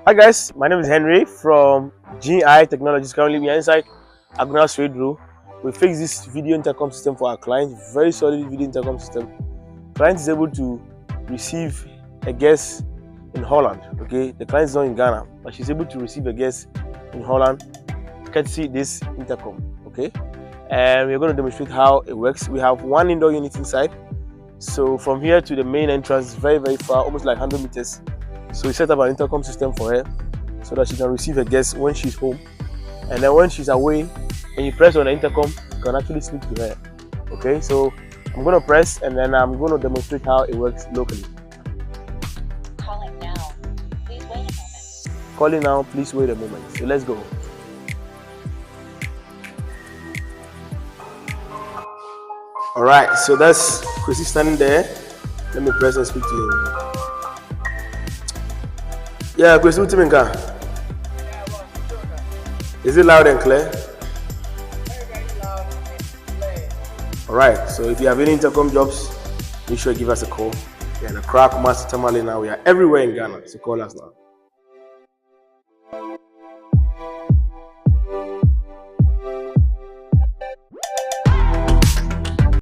Hi guys, my name is Henry from GI Technologies. Currently we are inside Agona Swedru. We fixed this video intercom system for our client. Very solid video intercom system. Client is able to receive a guest in Holland. Okay, the client is not in Ghana, but she's able to receive a guest in Holland courtesy this intercom. Okay, and we're going to demonstrate how it works. We have one indoor unit inside. So from here to the main entrance is very far, almost like 100 meters. So we set up an intercom system for her so that she can receive a guest when she's home. And then when she's away and you press on the intercom, you can actually speak to her. Okay, so I'm going to press and then I'm going to demonstrate how it works locally. Calling now. Please wait a moment. Calling now, please wait a moment. So let's go. Alright, so that's Chrissy standing there. Let me press and speak to him. Yeah, Chrissy, what's your name? Is it loud and clear? Very loud and clear. Alright, so if you have any intercom jobs, make sure you give us a call. We are in Accra, Kumasi, Tamale now. We are everywhere in Ghana, so call us now.